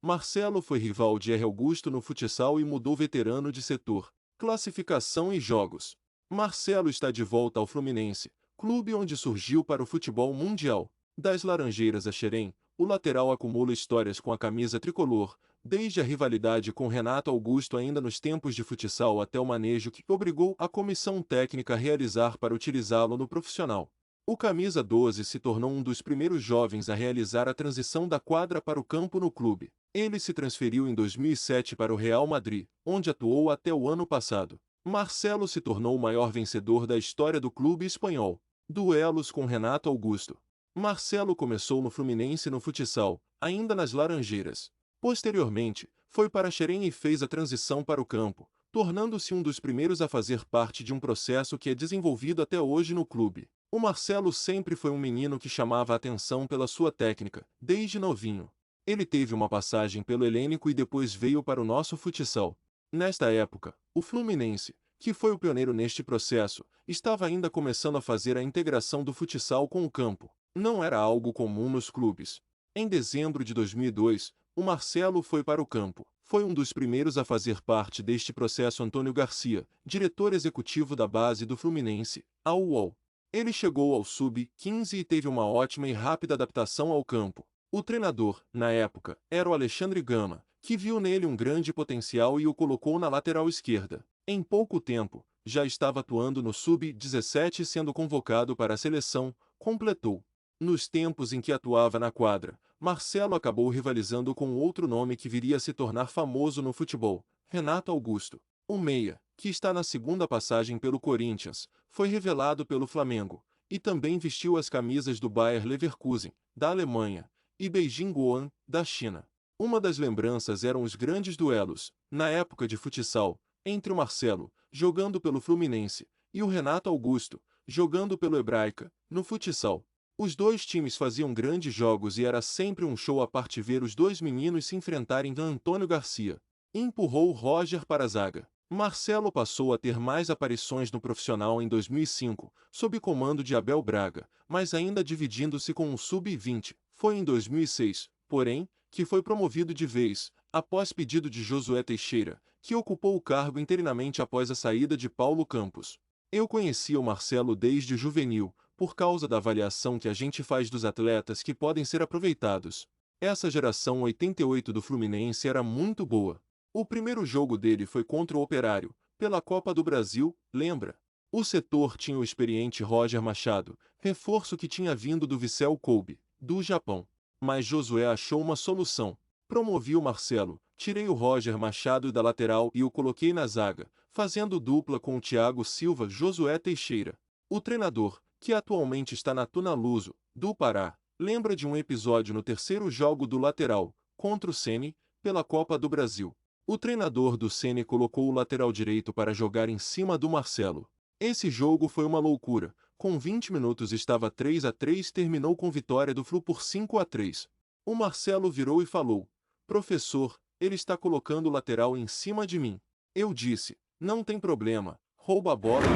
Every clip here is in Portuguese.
Marcelo foi rival de R. Augusto no futsal e mudou veterano de setor, classificação e jogos. Marcelo está de volta ao Fluminense, clube onde surgiu para o futebol mundial. Das Laranjeiras a Xerém, o lateral acumula histórias com a camisa tricolor, desde a rivalidade com Renato Augusto ainda nos tempos de futsal até o manejo que obrigou a comissão técnica a realizar para utilizá-lo no profissional. O camisa 12 se tornou um dos primeiros jovens a realizar a transição da quadra para o campo no clube. Ele se transferiu em 2007 para o Real Madrid, onde atuou até o ano passado. Marcelo se tornou o maior vencedor da história do clube espanhol. Duelos com Renato Augusto. Marcelo começou no Fluminense no futsal, ainda nas Laranjeiras. Posteriormente, foi para Xerém e fez a transição para o campo, tornando-se um dos primeiros a fazer parte de um processo que é desenvolvido até hoje no clube. O Marcelo sempre foi um menino que chamava a atenção pela sua técnica, desde novinho. Ele teve uma passagem pelo Helênico e depois veio para o nosso futsal. Nesta época, o Fluminense, que foi o pioneiro neste processo, estava ainda começando a fazer a integração do futsal com o campo. Não era algo comum nos clubes. Em dezembro de 2002, o Marcelo foi para o campo. Foi um dos primeiros a fazer parte deste processo Antônio Garcia, diretor executivo da base do Fluminense, a UOL. Ele chegou ao sub-15 e teve uma ótima e rápida adaptação ao campo. O treinador, na época, era o Alexandre Gama, que viu nele um grande potencial e o colocou na lateral esquerda. Em pouco tempo, já estava atuando no sub-17 sendo convocado para a seleção, completou. Nos tempos em que atuava na quadra, Marcelo acabou rivalizando com outro nome que viria a se tornar famoso no futebol, Renato Augusto. O meia, que está na segunda passagem pelo Corinthians, foi revelado pelo Flamengo, e também vestiu as camisas do Bayer Leverkusen, da Alemanha, e Beijing Guoan, da China. Uma das lembranças eram os grandes duelos, na época de futsal, entre o Marcelo, jogando pelo Fluminense, e o Renato Augusto, jogando pelo Hebraica, no futsal. Os dois times faziam grandes jogos e era sempre um show à parte ver os dois meninos se enfrentarem. Antônio Garcia empurrou Roger para a zaga. Marcelo passou a ter mais aparições no profissional em 2005, sob comando de Abel Braga, mas ainda dividindo-se com o sub-20. Foi em 2006, porém, que foi promovido de vez, após pedido de Josué Teixeira, que ocupou o cargo interinamente após a saída de Paulo Campos. Eu conhecia o Marcelo desde juvenil, por causa da avaliação que a gente faz dos atletas que podem ser aproveitados. Essa geração 88 do Fluminense era muito boa. O primeiro jogo dele foi contra o Operário, pela Copa do Brasil, lembra? O setor tinha o experiente Roger Machado, reforço que tinha vindo do Vissel Kobe, do Japão. Mas Josué achou uma solução. Promovi o Marcelo, tirei o Roger Machado da lateral e o coloquei na zaga, fazendo dupla com o Thiago Silva. Josué Teixeira. O treinador, que atualmente está na Tunaluso, do Pará, lembra de um episódio no terceiro jogo do lateral, contra o Ceni, pela Copa do Brasil. O treinador do Ceni colocou o lateral direito para jogar em cima do Marcelo. Esse jogo foi uma loucura. Com 20 minutos estava 3-3 e terminou com vitória do Flu por 5-3. O Marcelo virou e falou: "Professor, ele está colocando o lateral em cima de mim." Eu disse: "Não tem problema, rouba a bola e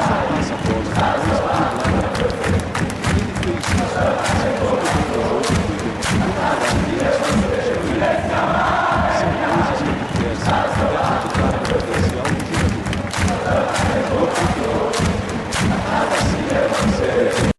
só passa a bola depois de driblar." Ele fez isso, simplesmente o jogo foi vencido na lateral. São coisas que acontecem,